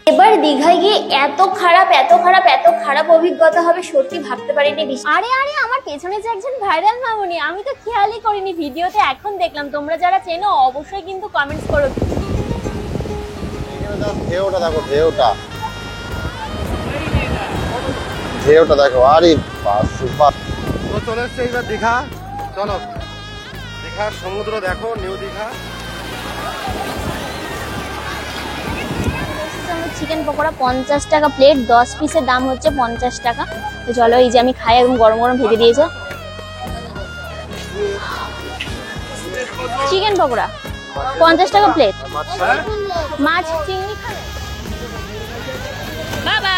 এবার দীঘায় গিয়ে এত খারাপ অভিজ্ঞতা হবে সত্যি ভাবতে পারিনি। আরে আরে আমার পেছনে যে একজন ভাইরাল মামুনি, আমি তো খেয়ালই করিনি, ভিডিওতে এখন দেখলাম। তোমরা যারা চেনো অবশ্যই কিন্তু কমেন্টস করো। ঢেউটা দেখো, ঢেউটা দেখো, আরে বাস সুপার। তো চলে এসছে এইবার দীঘা, চলো দীঘার সমুদ্র দেখো, নিউ দীঘা। চিকেন পকোড়া 50 টাকা প্লেট, 10 পিসের দাম হচ্ছে 50 টাকা। তো চলো, এই যে আমি খাই, একদম গরম গরম ভেজে দিয়েছে। চিকেন পকোড়া 50 টাকা প্লেট। মাছ চিংড়ি খাবে বাবা?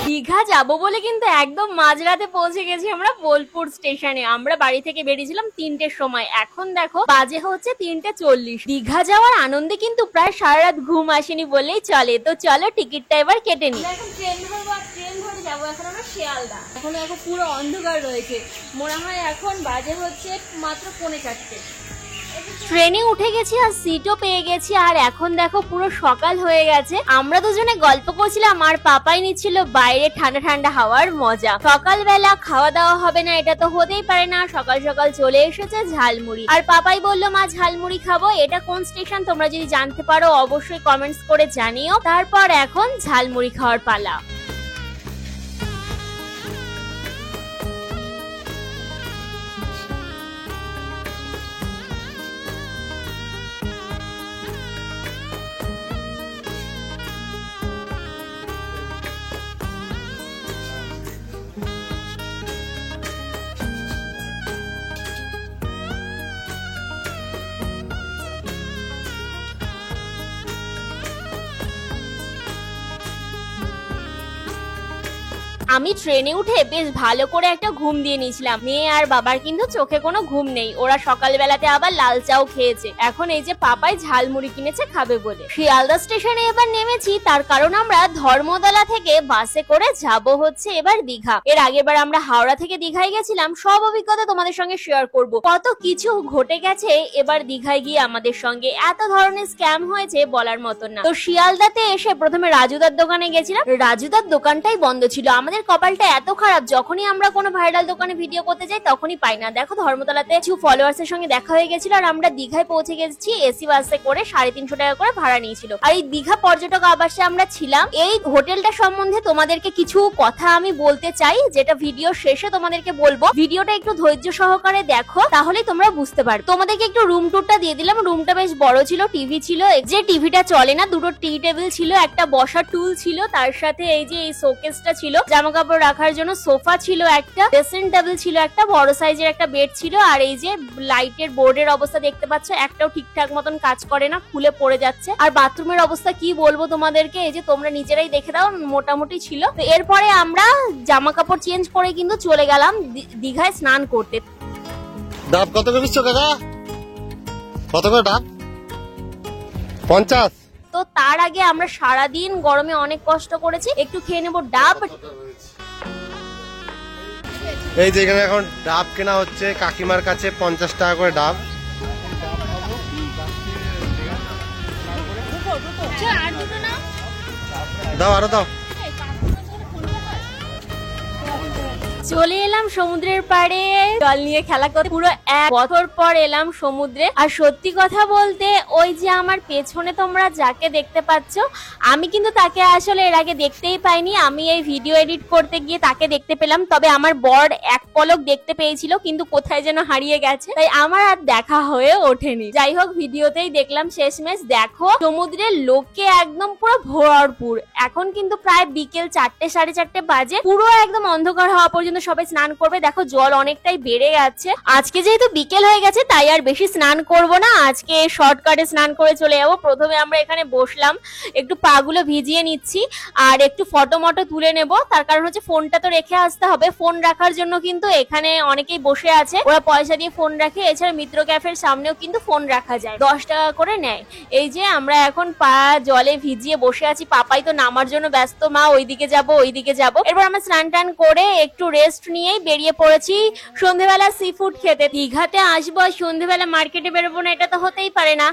দীঘা যাবো বলে কিন্তু একদম মাঝরাতে পৌঁছে গেছি আমরা বোলপুর স্টেশনে। আমরা বাড়ি থেকে বেরিয়েছিলাম 3টের সময়, এখন দেখো বাজে হচ্ছে 3:40। দীঘা যাওয়ার আনন্দে কিন্তু প্রায় সারা রাত ঘুম আসেনি বললেই চলে। তো চলো টিকিটটা এবার কেটে নি। এখন ট্রেন ধরে যাবো। এখন আমরা শিয়ালদা। এখন পুরো অন্ধকার রয়েছে, মনে হয় এখন বাজে হচ্ছে মাত্র 3:45। ট্রেনে উঠে গেছি আর সিটও পেয়ে গেছি, আর এখন দেখো পুরো সকাল হয়ে গেছে। আমরা দুজনে গল্প করছিলাম আর পাপাই নিচ্ছিল বাইরে ঠান্ডা ঠান্ডা হাওয়ার মজা। সকালবেলা খাওয়া দাওয়া হবে না এটা তো হতেই পারে না, সকাল সকাল চলে এসেছে ঝালমুড়ি। আর পাপাই বললো মা ঝালমুড়ি খাবো। এটা কোন স্টেশন তোমরা যদি জানতে পারো অবশ্যই কমেন্টস করে জানিও। তারপর এখন ঝালমুড়ি খাওয়ার পালা। আমি ট্রেনে উঠে বেশ ভালো করে একটা ঘুম দিয়ে নিয়েছিলাম। মেয়ে আর বাবার কিন্তু চোখে কোনো ঘুম নেই, ওরা সকালবেলাতে আবার লাল চাও খেয়েছে। এখন এই যে পাপাই ঝালমুড়ি কিনেছে খাবে বলে। শিয়ালদা স্টেশনে এবার নেমেছি, তার কারণ আমরা ধর্মতলা থেকে বাসে করে যাব হচ্ছে এবার দীঘা। এর আগেরবার আমরা হাওড়া থেকে দীঘায় গেছিলাম, সব অভিজ্ঞতা তোমাদের সঙ্গে শেয়ার করব। কত কিছু ঘটে গেছে এবার দীঘায় গিয়ে আমাদের সঙ্গে, এত ধরনের স্ক্যাম হয়েছে বলার মতন না। তো শিয়ালদাতে এসে প্রথমে রাজুদার দোকানে গেছিলাম, রাজুদার দোকানটাই বন্ধ ছিল। আমাদের কপালটা এত খারাপ, যখনই আমরা কোনো ভাইরাল দোকানে ভিডিও করতে যাই তখনই পাই না। দেখো ধর্মতলাতে কিছু ফলোয়ার্স এর সঙ্গে দেখা হয়ে গেছিল, আর আমরা দীঘায় পৌঁছে গেছি এসি বাসে করে। 350 টাকা করে ভাড়া নিয়েছিল। আর এই দীঘা পর্যটক আবাসে আমরা ছিলাম। এই হোটেলটা সম্বন্ধে তোমাদেরকে কিছু কথা আমি বলতে চাই, যেটা ভিডিও শেষে তোমাদেরকে বলবো। ভিডিওটা একটু ধৈর্য সহকারে দেখো, তাহলেই তোমরা বুঝতে পারবে। তোমাদেরকে একটু রুম টুরটা দিয়ে দিলাম। রুমটা বেশ বড় ছিল, টিভি ছিল, যে টিভিটা চলে না, দুটো টি টেবিল ছিল, একটা বসার টুল ছিল, তার সাথে এই যে এই শোকেসটা ছিল, জামা কাপড় রাখার জন্য সোফা ছিল, একটা ড্রেসিং টেবিল ছিল, একটা বড় সাইজের একটা বেড ছিল। আর এই যে লাইটের বোর্ডের অবস্থা দেখতে পাচ্ছ, একটাও ঠিকঠাক মতন কাজ করে না, খুলে পড়ে যাচ্ছে। আর বাথরুমের অবস্থা কি বলবো তোমাদেরকে, এই যে তোমরা নিজেরাই দেখে দাও, মোটামুটি ছিল। তো এরপরে আমরা জামা কাপড় চেঞ্জ করে কিন্তু চলে গেলাম দীঘায় স্নান করতে। ডাব কত করে দিচ্ছ কাকা? কত করে ডাব? 50। তো তার আগে আমরা সারাদিন গরমে অনেক কষ্ট করেছি, একটু খেয়ে নেবো ডাব। এই যে এখানে এখন ডাব কেনা হচ্ছে কাকিমার কাছে, 50 টাকা করে ডাব। দাও আরো দাও। চলে এলাম সমুদ্রের পাড়ে জল নিয়ে খেলা করতে। পুরো 1 বছর পর এলাম সমুদ্রে। আর সত্যি কথা বলতে ওই যে আমার পেছনে তোমরা যাকে দেখতে পাচ্ছ, আমি কিন্তু তাকে আসলে এর আগে দেখতেই পাইনি। আমি এই ভিডিও এডিট করতে গিয়ে তাকে দেখতে পেলাম, তবে আমার বর এক পলক দেখতে পেয়েছিল, কিন্তু কোথায় যেন হারিয়ে গেছে, তাই আমার আর দেখা হয়ে ওঠেনি। যাই হোক, ভিডিওতেই দেখলাম শেষমেশ। দেখো সমুদ্রের লোকে একদম পুরো ভরপুর। এখন কিন্তু প্রায় বিকেল 4টে 4:30 বাজে, পুরো একদম অন্ধকার হওয়া পর্যন্ত সবাই স্নান করবে। দেখো জল অনেকটাই বেড়ে যাচ্ছে। আজকে যেহেতু বিকেল হয়ে গেছে তাই আর বেশি স্নান করব না, আজকে শর্টকাটে স্নান করে চলে যাবো। প্রথমে আমরা এখানে বসলাম, একটু পাগুলো ভিজিয়ে নিচ্ছি আর একটু ফটো মটো তুলে নেব। তার কারণ হচ্ছে ফোনটা তো রেখে আসতে হবে। ফোন রাখার জন্য কিন্তু এখানে অনেকেই বসে আছে, ওরা পয়সা দিয়ে ফোন রাখে। এছাড়া মিত্র ক্যাফের সামনেও কিন্তু ফোন রাখা যায়, 10 টাকা করে নেয়। এই যে আমরা এখন পা জলে ভিজিয়ে বসে আছি, পাপাই তো নামার জন্য ব্যস্ত, মা ওইদিকে যাবো ওইদিকে যাবো। এরপর আমরা স্নান টান করে একটু রেস্ট নিয়েই বেরিয়ে পড়েছি সন্ধ্যেবেলা সি ফুড খেতে। দীঘাতে আসবো, সন্ধ্যেবেলা মার্কেটে বেরোবো না, এটা তো হতেই পারে না।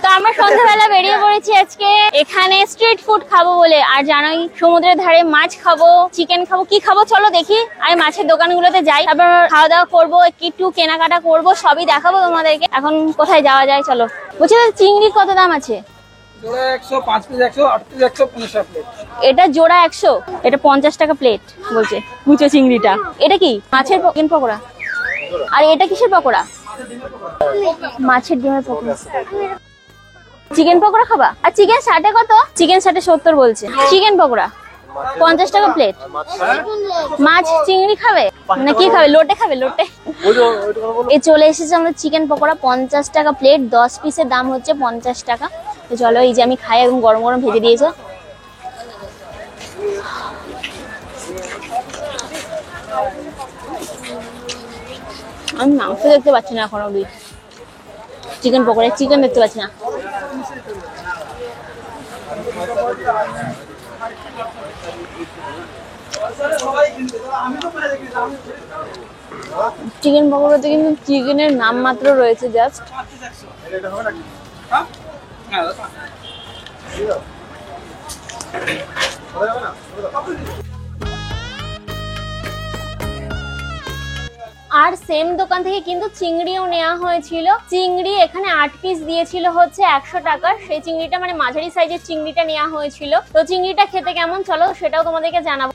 তো আমরা সন্ধ্যাবেলা বেরিয়ে পড়েছি আজকে এখানে স্ট্রিট ফুড খাবো বলে। আর জানোই সমুদ্রের ধারে মাছ খাবো, চিকেন খাবো, কি খাবো চলো দেখি। আমি মাছের দোকানগুলোতে যাই, তারপর খাওয়া দাওয়া করবো, একটু কেনাকাটা করবো, সবই দেখাবো তোমাদেরকে। এখন কোথায় যাওয়া যায় চলো। বলছি চিংড়ির কত দাম আছে? জোড়া 100, 5 পিস 100, 8 পিস 100, 50 প্লেট। এটা জোড়া 100, এটা 50 টাকা প্লেট বলছে কুচো চিংড়িটা। এটা কি মাছের চিকেন পকোড়া? আর এটা কিসের পকোড়া? মাছের ডিমের পকোড়া। চিকেন পকোড়া খাবা? আর চিকেন 60 কত? চিকেন 60 70 বলছে। চিকেন পকোড়া 50 টাকা প্লেট। মাছ চিংড়ি খাবে না কি খাবে? লোটে খাবে, লোটে। এ চলে এসেছে আমরা চিকেন পকোড়া 50 টাকা প্লেট, 10 পিসের দাম হচ্ছে 50 টাকা। তো চলো এই যে আমি খাই, একদম গরম গরম ভেজে দিয়েছে। আমি মাংস দেখতে পাচ্ছি না এখন অব্দি। চিকেন পকোড়া, চিকেন দেখতে পাচ্ছি না। চিকেন পকোড়াতে কিন্তু চিকেনের নাম মাত্র রয়েছে জাস্ট। আর সেম দোকান থেকে কিন্তু চিংড়িও নেওয়া হয়েছিল। চিংড়ি এখানে 8 পিস দিয়েছিল হচ্ছে 100 টাকা। সেই চিংড়িটা মানে মাঝারি সাইজের চিংড়িটা নেওয়া হয়েছিল। তো চিংড়িটা খেতে কেমন চলো সেটাও তোমাদেরকে জানাবো।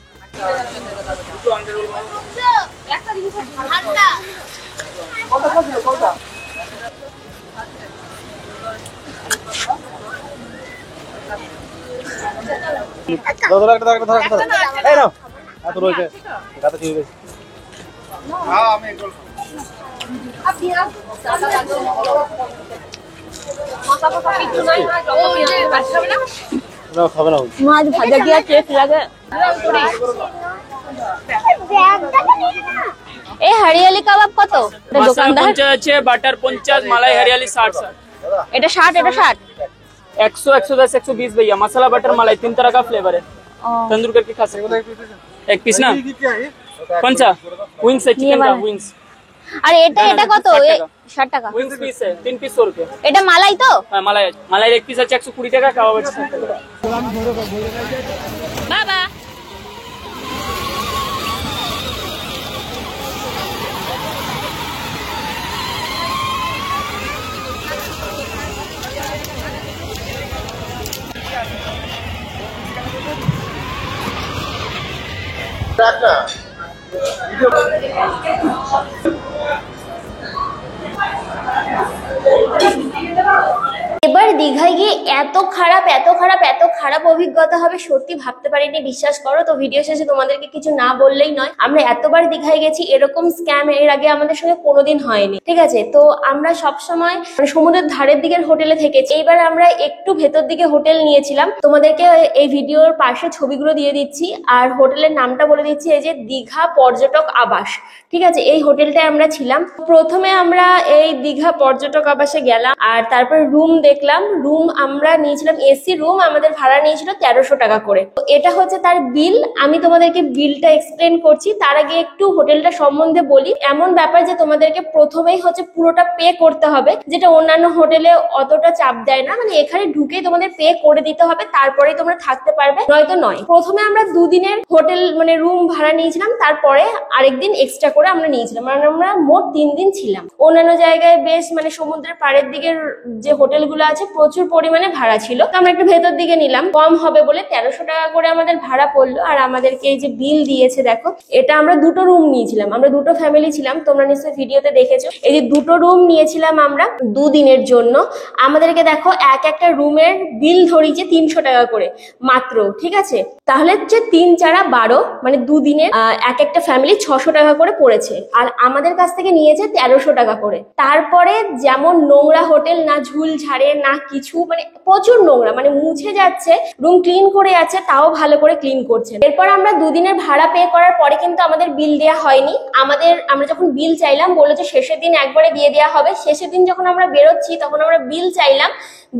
মাছ ভাজা কি আর টেস্ট লাগে। এই হরিয়ালি কাবাব কত? দোকানদার আছে বাটার 50, মালাই হরিয়ালি 60 सर। এটা 60, এটা 60। 100, 110, 120 भैया। मसाला बटर मलाई 3 तरह का फ्लेवर है, तंदूर करके खा सकते हो। एक पीस ना कौन सा? विंग्स है, चिकन का विंग्स। আর এটা এটা কত? 60 টাকা। विंग्स पीस है 3 पीस 100 रुपए। এটা মালাই তো? हाँ मलाई, मलाई एक पीस है 120 টাকা, কাবাব আছে 60 টাকা। বাবা এবার দীঘায় গিয়ে এত খারাপ এত খারাপ এত খারাপ অভিজ্ঞতা হবে সত্যি ভাবতে পারিনি, বিশ্বাস করো। তো ভিডিও শেষে তোমাদেরকে কিছু না বললেই নয়, আমরা এতবার দীঘায় গেছি, এরকম স্ক্যাম এর আগে আমাদের সঙ্গে কোনোদিন হয়নি, ঠিক আছে। তো আমরা সবসময় সমুদ্রের ধারের দিকের হোটেলে থেকেছি। এইবার আমরা একটু ভেতর দিকে হোটেল নিয়েছিলাম, তোমাদেরকে এই ভিডিওর পাশে ছবিগুলো দিয়ে দিচ্ছি আর হোটেলের নামটা বলে দিচ্ছি, এই যে দীঘা পর্যটক আবাস, ঠিক আছে। এই হোটেলটায় আমরা ছিলাম। প্রথমে আমরা এই দীঘা পর্যটক আবাসে গেলাম আর তারপর রুম দেখলাম। রুম আমরা নিয়েছিলাম এসি রুম, আমাদের ভাড়া নিয়েছিল 1300 টাকা করে। তো এটা হচ্ছে তার বিল। আমি তোমাদেরকে বিলটা এক্সপ্লেন করছি, তার আগে একটু হোটেলটা সম্বন্ধে বলি। এমন ব্যাপার যে তোমাদেরকে প্রথমেই হচ্ছে পুরোটা পে করতে হবে, যেটা অন্যান্য হোটেলে অতটা চাপ দেয় না, মানে এখানে ঢুকেই তোমাদের পে করে দিতে হবে, তারপরেই তোমরা থাকতে পারবে, নয়তো নয়। প্রথমে আমরা 2 দিনের হোটেল মানে রুম ভাড়া নিয়েছিলাম, তারপরে আরেকদিন এক্সট্রা করে আমরা নিয়েছিলাম, মানে আমরা মোট 3 দিন ছিলাম। অন্যান্য জায়গায় বেশ মানে সমুদ্রের পাড়ের দিকের যে হোটেলগুলো আছে প্রচুর পরিমাণে ভাড়া ছিল, তো আমরা একটু ভেতর দিকে নিলাম, কম হবে বলে 1300 টাকা করে আমাদের ভাড়া পড়লো। আর আমাদেরকে এই যে বিল দিয়েছে দেখো, এটা আমরা 2টো রুম নিয়েছিলাম, আমরা 2টো ফ্যামিলি ছিলাম, তোমরা নিশ্চয়ই ভিডিওতে দেখেছো। এই যে 2টো রুম নিয়েছিলাম আমরা 2 দিনের জন্য। আমাদেরকে দেখো এক একটা রুমের বিল ধরিয়েছে 300 টাকা করে মাত্র, ঠিক আছে। তাহলে হচ্ছে 3 4 12, মানে 2 দিনের এক একটা ফ্যামিলি 600 টাকা করে পড়েছে। আর আমাদের কাছ থেকে নিয়েছে 1300 টাকা করে। তারপরে যেমন নোংরা হোটেল, না ঝুল ঝাড়ে না কিছু, মানে প্রচুর নোংরা, মানে মুছে যাচ্ছে, রুম ক্লিন করে যাচ্ছে, তাও ভালো করে ক্লিন করছে। এরপর আমরা 2 দিনের ভাড়া পে করার পরে কিন্তু আমাদের বিল দেওয়া হয়নি। আমরা যখন বিল চাইলাম বললো যে শেষের দিন একবারে দিয়ে দেওয়া হবে। শেষের দিন যখন আমরা বেরোচ্ছি তখন আমরা বিল চাইলাম,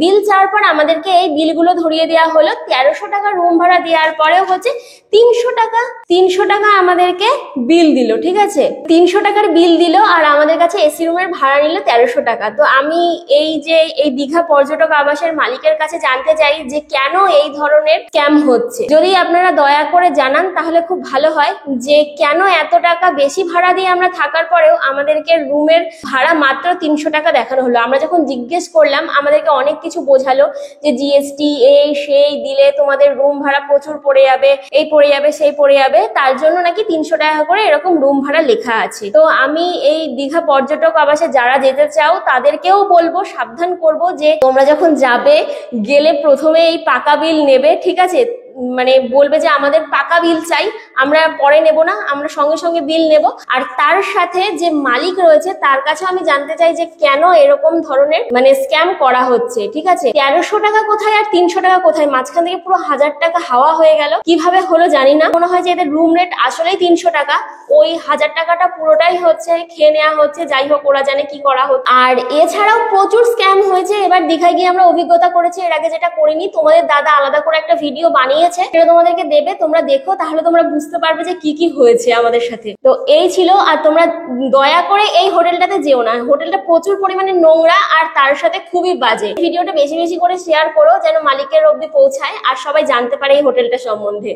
বিল চাওয়ার পর আমাদেরকে এই বিলগুলো ধরিয়ে দেওয়া হলো। 1300 টাকা রুম ভাড়া দেওয়ার পরেও হচ্ছে 300 টাকা আমাদেরকে বিল দিল, ঠিক আছে। 300 টাকার বিল দিল আর আমাদের কাছে এসি রুমের ভাড়া নিল 1300 টাকা। তো আমি এই যে এই দীঘা দীঘা পর্যটক আবাসের মালিকের কাছে জানতে চাই যে কেন এই ধরনের স্ক্যাম হচ্ছে। যদি আপনারা দয়া করে জানান তাহলে খুব ভালো হয়, যে কেন এত টাকা বেশি ভাড়া দিয়ে আমরা থাকার পরেও আমাদেরকে রুমের ভাড়া মাত্র 300 টাকা দেখানো হলো। আমরা যখন জিজ্ঞেস করলাম আমাদেরকে অনেক কিছু বোঝালো যে জিএসটি এই সেই দিলে তোমাদের রুম ভাড়া প্রচুর পড়ে যাবে, এই পড়ে যাবে সেই পড়ে যাবে, তার জন্য নাকি 300 টাকা করে এরকম রুম ভাড়া লেখা আছে। তো আমি এই দীঘা পর্যটক আবাসে যারা যেতে চাও তাদেরকেও বলবো, সাবধান করব যে তোমরা যখন যাবে গেলে প্রথমে এই পাকা বিল নেবে, ঠিক আছে? মানে বলবে যে আমাদের পাকা বিল চাই, আমরা পরে নেব না, আমরা সঙ্গে সঙ্গে বিল নেব। আর তার সাথে যে মালিক রয়েছে তার কাছে আমি জানতে চাই যে কেন এরকম ধরনের মানে স্ক্যাম করা হচ্ছে, ঠিক আছে? 1300 টাকা কোথায় আর 300 টাকা কোথায়, মাঝখান থেকে পুরো 1000 টাকা হাওয়া হয়ে গেল, কিভাবে হলো জানি না। মনে হয় যে এদের রুম রেট আসলেই 300 টাকা, ওই 1000 টাকাটা পুরোটাই হচ্ছে খেয়ে নেওয়া হচ্ছে, যাই হোক ওরা জানে কি করা হচ্ছে। আর এছাড়াও প্রচুর স্ক্যাম হয়েছে এবার দীঘায় গিয়ে, আমরা অভিজ্ঞতা করেছি, এর আগে যেটা করিনি। তোমাদের দাদা আলাদা করে একটা ভিডিও বানিয়েছে, সেটা তোমাদেরকে দেবে, তোমরা দেখো, তাহলে তোমরা বুঝতে পারবে যে কি কি হয়েছে আমাদের সাথে। তো এই ছিল, আর তোমরা দয়া করে এই হোটেলটাতে যেও না, হোটেলটা প্রচুর পরিমাণে নোংরা আর তার সাথে খুবই বাজে। ভিডিওটা বেশি বেশি করে শেয়ার করো যেন মালিকের অবধি পৌঁছায় আর সবাই জানতে পারে এই হোটেলটা সম্বন্ধে।